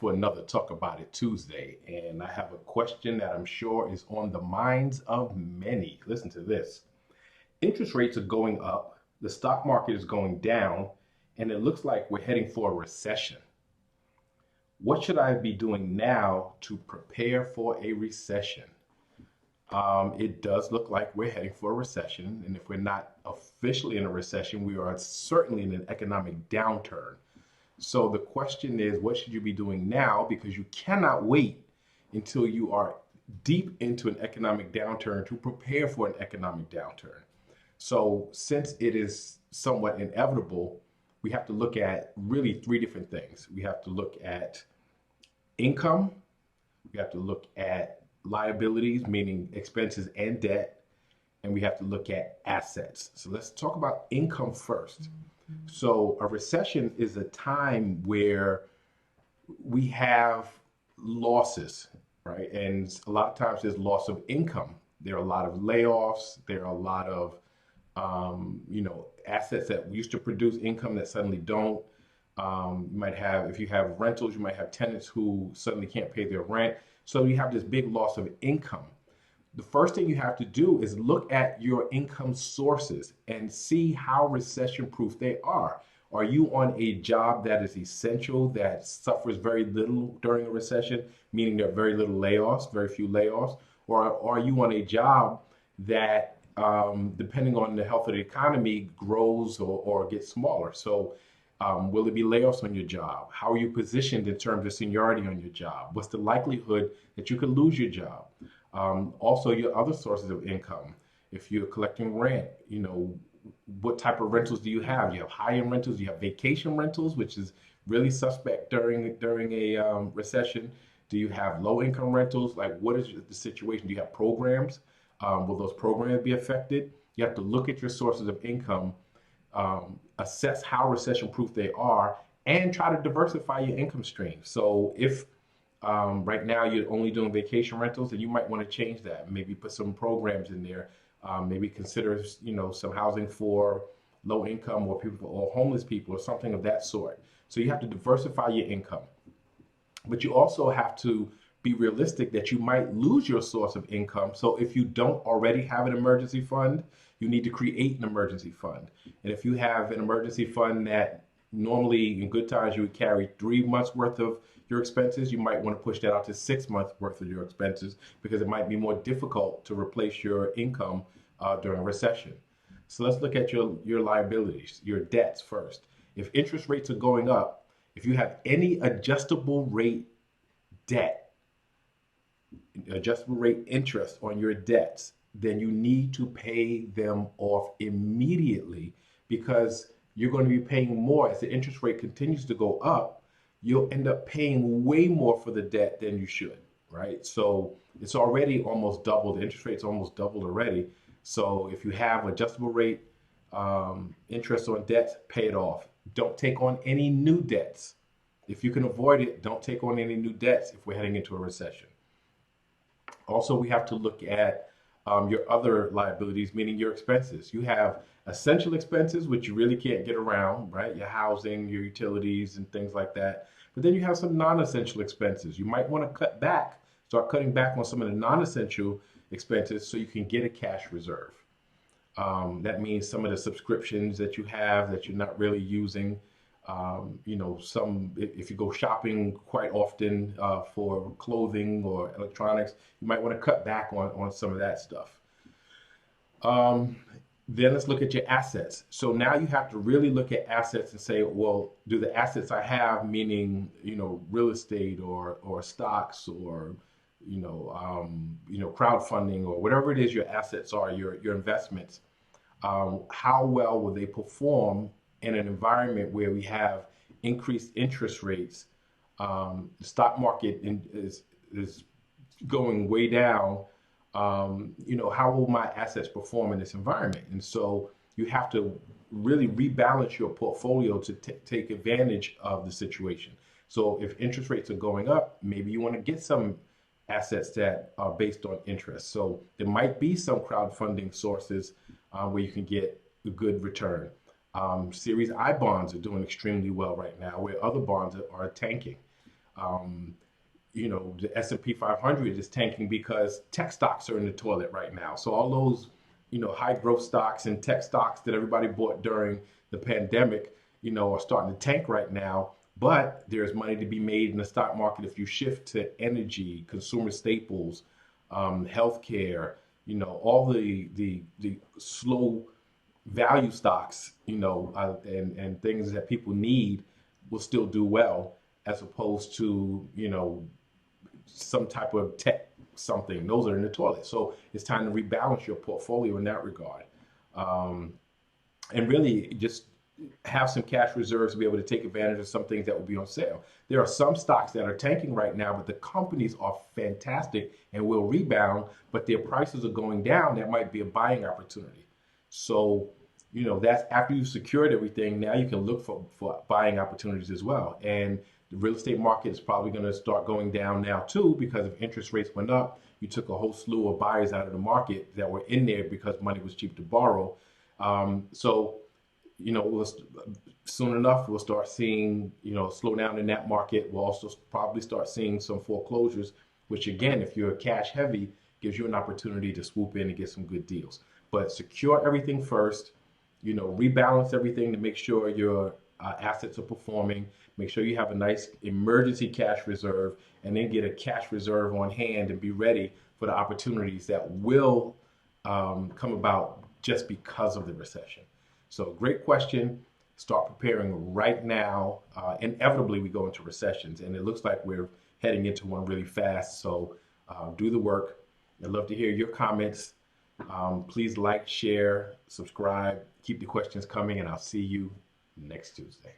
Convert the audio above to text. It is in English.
for another Talk About It Tuesday, and I have a question that I'm sure is on the minds of many. Listen to this. Interest rates are going up, the stock market is going down, and it looks like we're heading for a recession. What should I be doing now to prepare for a recession? It does look like we're heading for a recession, and if we're not officially in a recession, we are certainly in an economic downturn. So the question is, what should you be doing now? Because you cannot wait until you are deep into an economic downturn to prepare for an economic downturn. So since it is somewhat inevitable, we have to look at really three different things. We have to look at income, we have to look at liabilities, meaning expenses and debt, and we have to look at assets. So let's talk about income first. So a recession is a time where we have losses, right? And a lot of times there's loss of income. There are a lot of layoffs. There are a lot of, assets that used to produce income that suddenly don't. You might have, if you have rentals, you might have tenants who suddenly can't pay their rent. So you have this big loss of income. The first thing you have to do is look at your income sources and see how recession proof they are. Are you on a job that is essential, that suffers very little during a recession, meaning there are very little layoffs, very few layoffs? Or are you on a job that, depending on the health of the economy, grows or gets smaller? So will there be layoffs on your job? How are you positioned in terms of seniority on your job? What's the likelihood that you could lose your job? Also, your other sources of income. If you're collecting rent, what type of rentals do you have? You have high-end rentals, you have vacation rentals, which is really suspect during a recession. Do you have low-income rentals? Like, what is the situation? Do you have programs? Will those programs be affected? You have to look at your sources of income, assess how recession-proof they are, and try to diversify your income stream. So if right now you're only doing vacation rentals, and you might want to change that. Maybe put some programs in there. Maybe consider, some housing for low income or people or homeless people or something of that sort. So you have to diversify your income, but you also have to be realistic that you might lose your source of income. So if you don't already have an emergency fund, you need to create an emergency fund. And if you have an emergency fund that normally in good times you would carry 3 months worth of your expenses, you might want to push that out to 6 months worth of your expenses because it might be more difficult to replace your income during a recession. So let's look at your liabilities, your debts first. If interest rates are going up, if you have any adjustable rate debt, adjustable rate interest on your debts, then you need to pay them off immediately because you're going to be paying more as the interest rate continues to go up. You'll end up paying way more for the debt than you should, right? So it's already almost doubled. The interest rate's almost doubled already. So if you have adjustable rate interest on debts, pay it off. Don't take on any new debts. If you can avoid it, don't take on any new debts if we're heading into a recession. Also, we have to look at your other liabilities, meaning your expenses. You have essential expenses, which you really can't get around, right? Your housing, your utilities, and things like that. But then you have some non-essential expenses. You might want to start cutting back on some of the non-essential expenses so you can get a cash reserve. That means some of the subscriptions that you have that you're not really using. If you go shopping quite often for clothing or electronics, you might want to cut back on some of that stuff. Then let's look at your assets. So now you have to really look at assets and say, well, do the assets I have, meaning, real estate or stocks or, crowdfunding or whatever it is your assets are, your investments, how well will they perform in an environment where we have increased interest rates? The stock market is going way down. How will my assets perform in this environment? And so you have to really rebalance your portfolio to take advantage of the situation. So if interest rates are going up, maybe you want to get some assets that are based on interest. So there might be some crowdfunding sources where you can get a good return. Series I bonds are doing extremely well right now, where other bonds are tanking. Um, the S&P 500 is tanking because tech stocks are in the toilet right now. So all those, high growth stocks and tech stocks that everybody bought during the pandemic, are starting to tank right now. But there's money to be made in the stock market if you shift to energy, consumer staples, healthcare, all the slow value stocks, and things that people need will still do well, as opposed to, some type of tech something. Those are in the toilet. So it's time to rebalance your portfolio in that regard. Um, and really just have some cash reserves to be able to take advantage of some things that will be on sale. There are some stocks that are tanking right now, but the companies are fantastic and will rebound, but their prices are going down. That might be a buying opportunity. So, that's after you've secured everything, now you can look for buying opportunities as well. And the real estate market is probably going to start going down now too, because if interest rates went up, you took a whole slew of buyers out of the market that were in there because money was cheap to borrow. So we'll soon enough we'll start seeing slowdown in that market. We'll also probably start seeing some foreclosures, which again, if you're cash heavy, gives you an opportunity to swoop in and get some good deals. But secure everything first, rebalance everything to make sure your assets are performing. Make sure you have a nice emergency cash reserve, and then get a cash reserve on hand and be ready for the opportunities that will come about just because of the recession. So, great question. Start preparing right now. Inevitably, we go into recessions, and it looks like we're heading into one really fast. So, do the work. I'd love to hear your comments. Please like, share, subscribe, keep the questions coming, and I'll see you next Tuesday.